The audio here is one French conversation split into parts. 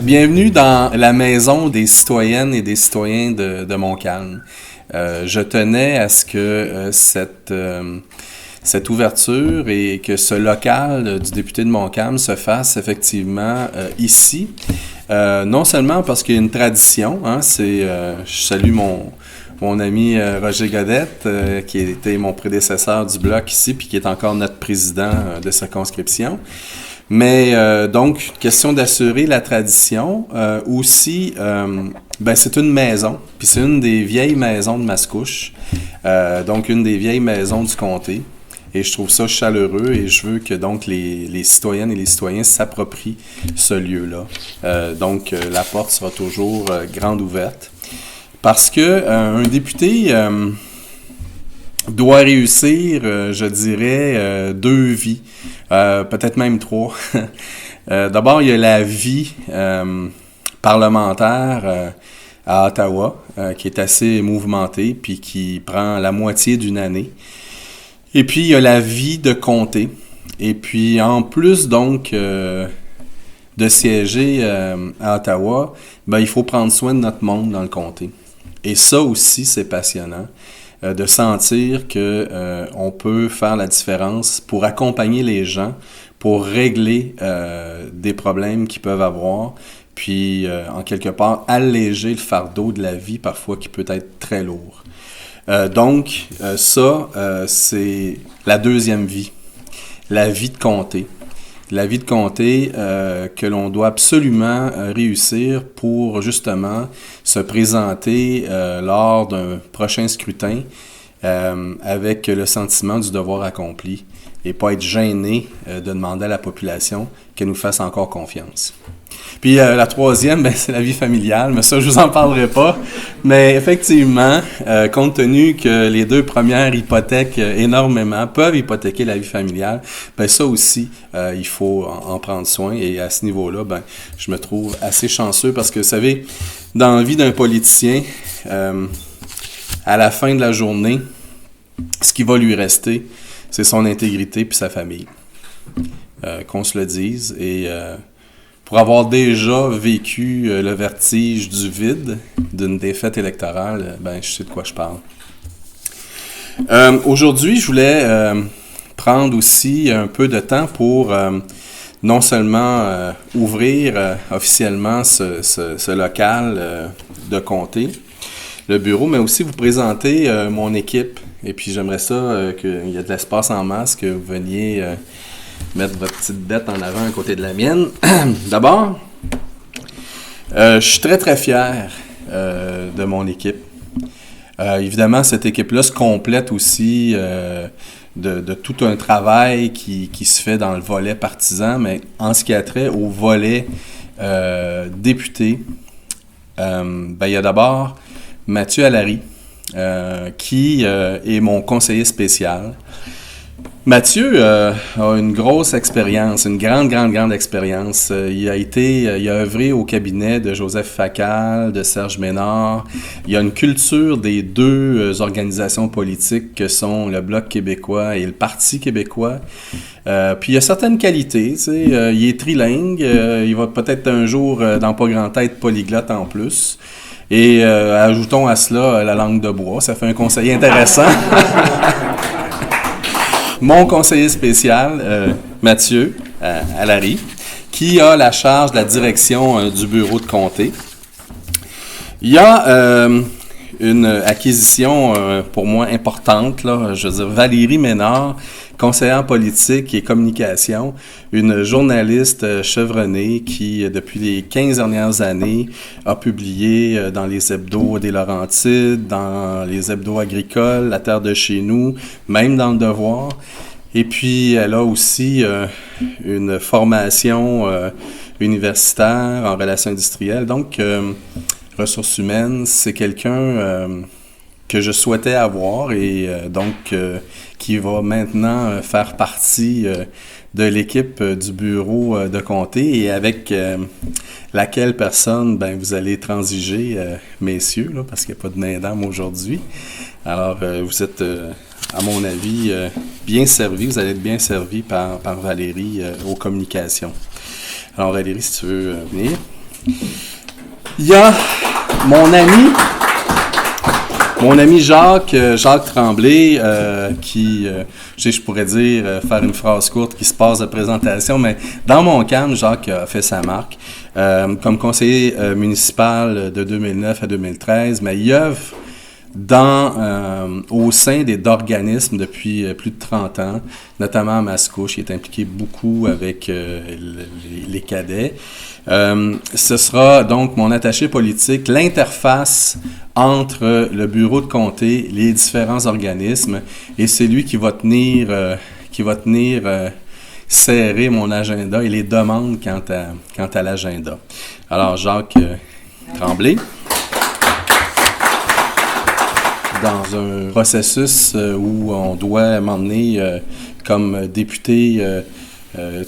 Bienvenue dans la maison des citoyennes et des citoyens de Montcalm. Je tenais à ce que cette ouverture et que ce local du député de Montcalm se fasse effectivement ici. Non seulement parce qu'il y a une tradition, je salue mon ami Roger Godette, qui était mon prédécesseur du bloc ici, puis qui est encore notre président de circonscription. Mais donc, question d'assurer la tradition. Aussi, c'est une maison, puis c'est une des vieilles maisons de Mascouche, donc une des vieilles maisons du comté. Et je trouve ça chaleureux et je veux que donc les citoyennes et les citoyens s'approprient ce lieu-là. Donc, la porte sera toujours grande ouverte. Parce que un député doit réussir, je dirais, 2 vies, peut-être même 3. D'abord, il y a la vie parlementaire à Ottawa, qui est assez mouvementée, puis qui prend la moitié d'une année. Et puis, il y a la vie de comté. Et puis, en plus, donc, de siéger à Ottawa, il faut prendre soin de notre monde dans le comté. Et ça aussi, c'est passionnant. De sentir que on peut faire la différence pour accompagner les gens, pour régler des problèmes qu'ils peuvent avoir, puis en quelque part alléger le fardeau de la vie parfois qui peut être très lourd. Donc ça, c'est la deuxième vie, la vie de comté. La vie de comté que l'on doit absolument réussir pour justement se présenter lors d'un prochain scrutin avec le sentiment du devoir accompli et pas être gêné de demander à la population qu'elle nous fasse encore confiance. Puis la troisième, c'est la vie familiale, mais ça, je vous en parlerai pas. Mais effectivement, compte tenu que les 2 premières hypothèquent énormément, peuvent hypothéquer la vie familiale, ça aussi, il faut en prendre soin. Et à ce niveau-là, je me trouve assez chanceux parce que, vous savez, dans la vie d'un politicien, à la fin de la journée, ce qui va lui rester, c'est son intégrité puis sa famille. Qu'on se le dise. Et pour avoir déjà vécu le vertige du vide d'une défaite électorale, je sais de quoi je parle. Aujourd'hui, je voulais prendre aussi un peu de temps pour non seulement ouvrir officiellement ce local de comté, le bureau, mais aussi vous présenter mon équipe. Et puis j'aimerais ça qu'il y ait de l'espace en masse, que vous veniez mettre votre petite bête en avant à côté de la mienne. D'abord, je suis très très fier de mon équipe. Évidemment, cette équipe-là se complète aussi de tout un travail qui se fait dans le volet partisan, mais en ce qui a trait au volet député, il y a d'abord Mathieu Allary, qui est mon conseiller spécial. Mathieu a une grosse expérience, une grande expérience. Il a œuvré au cabinet de Joseph Facal, de Serge Ménard. Il a une culture des 2 organisations politiques que sont le Bloc québécois et le Parti québécois. Puis il a certaines qualités, il est trilingue, il va peut-être un jour, dans pas grand être, polyglotte en plus. Et ajoutons à cela la langue de bois, ça fait un conseiller intéressant. Mon conseiller spécial, Mathieu Allary, qui a la charge de la direction du bureau de comté. Il y a une acquisition pour moi importante, je veux dire Valérie Ménard, conseillère politique et communication, une journaliste chevronnée qui, depuis les 15 dernières années, a publié dans les hebdos des Laurentides, dans les hebdos agricoles, La Terre de chez nous, même dans Le Devoir. Et puis, elle a aussi une formation universitaire en relations industrielles. Donc, ressources humaines, c'est quelqu'un que je souhaitais avoir et donc qui va maintenant faire partie de l'équipe du bureau de comté et avec laquelle personne vous allez transiger, messieurs, là, parce qu'il n'y a pas de nain-dame aujourd'hui. Alors, vous êtes, à mon avis, bien servis. Vous allez être bien servis par Valérie aux communications. Alors, Valérie, si tu veux venir. Il y a mon ami Jacques Tremblay, qui, je pourrais dire, faire une phrase courte qui se passe de présentation, mais dans mon camp, Jacques a fait sa marque. Comme conseiller municipal de 2009 à 2013, mais il œuvre au sein d'organismes depuis plus de 30 ans, notamment à Mascouche. Il est impliqué beaucoup avec les cadets. Ce sera donc mon attaché politique, l'interface entre le bureau de comté, les différents organismes, et c'est lui qui va tenir serrer mon agenda et les demandes quant à l'agenda. Alors, Jacques Tremblay, dans un processus où on doit m'emmener comme député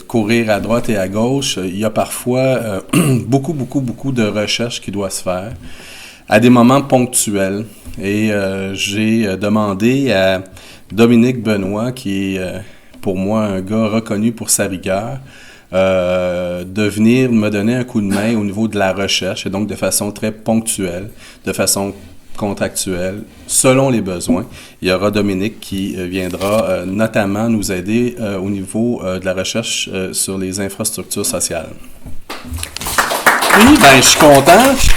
courir à droite et à gauche, il y a parfois beaucoup de recherches qui doivent se faire à des moments ponctuels. Et j'ai demandé à Dominique Benoît, qui est pour moi un gars reconnu pour sa rigueur, de venir me donner un coup de main au niveau de la recherche, et donc de façon très ponctuelle, de façon contractuelle, selon les besoins. Il y aura Dominique qui viendra notamment nous aider au niveau de la recherche sur les infrastructures sociales. Puis, je suis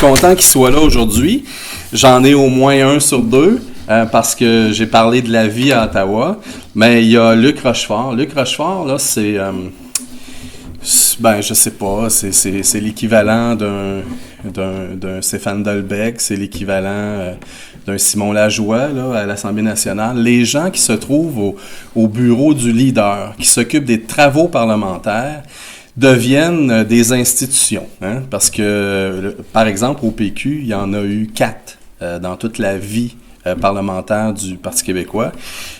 content qu'il soit là aujourd'hui. J'en ai au moins un sur deux, parce que j'ai parlé de la vie à Ottawa. Mais il y a Luc Rochefort. Luc Rochefort, là, c'est... je sais pas, c'est l'équivalent d'un Stéphane Delbecq, c'est l'équivalent d'un Simon Lajoie là, à l'Assemblée nationale. Les gens qui se trouvent au bureau du leader, qui s'occupent des travaux parlementaires, deviennent des institutions. Hein? Parce que, par exemple, au PQ, il y en a eu 4 dans toute la vie parlementaire du Parti québécois.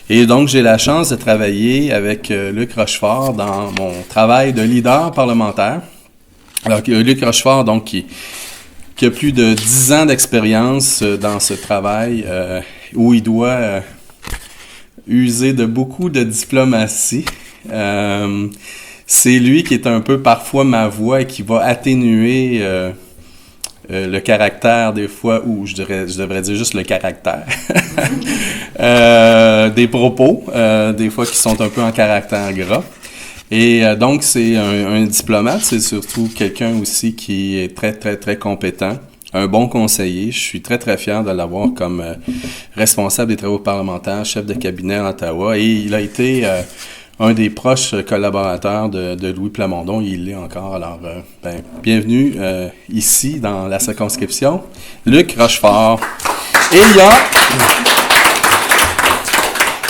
Et donc, j'ai la chance de travailler avec Luc Rochefort dans mon travail de leader parlementaire. Alors, Luc Rochefort, donc, qui a plus de 10 ans d'expérience dans ce travail où il doit user de beaucoup de diplomatie. C'est lui qui est un peu parfois ma voix et qui va atténuer le caractère des fois, ou je devrais dire juste le caractère, des propos, des fois qui sont un peu en caractère gras. Et donc, c'est un diplomate, c'est surtout quelqu'un aussi qui est très, très, très compétent, un bon conseiller. Je suis très, très fier de l'avoir comme responsable des travaux parlementaires, chef de cabinet à Ottawa. Et il a été un des proches collaborateurs de Louis Plamondon. Il l'est encore. Alors, bienvenue ici, dans la circonscription. Luc Rochefort. Et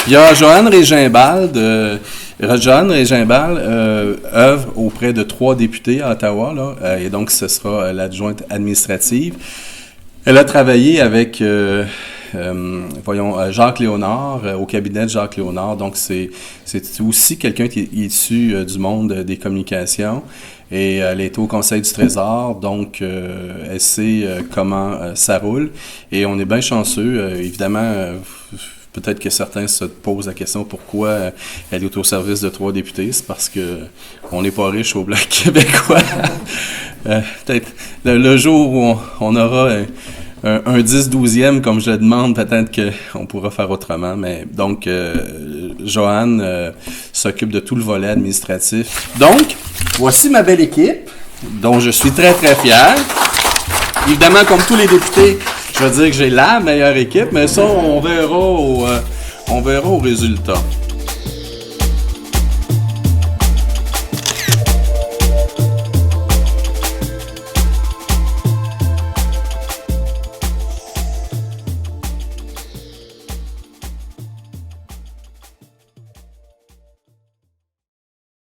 il y a Joanne Régimbald. Joanne Régimbald œuvre auprès de 3 députés à Ottawa, là, et donc ce sera l'adjointe administrative. Elle a travaillé avec Jacques Léonard, au cabinet de Jacques Léonard, donc c'est aussi quelqu'un qui est issu du monde des communications, et elle est au Conseil du Trésor, donc elle sait comment ça roule, et on est bien chanceux, évidemment. Peut-être que certains se posent la question pourquoi elle est au service de 3 députés. C'est parce que on n'est pas riche au Bloc québécois. Peut-être le jour où on aura un 10-12e, comme je le demande, peut-être qu'on pourra faire autrement. Mais donc, Joanne s'occupe de tout le volet administratif. Donc, voici ma belle équipe, dont je suis très, très fier. Évidemment, comme tous les députés, je veux dire que j'ai la meilleure équipe, mais ça, on verra au résultat.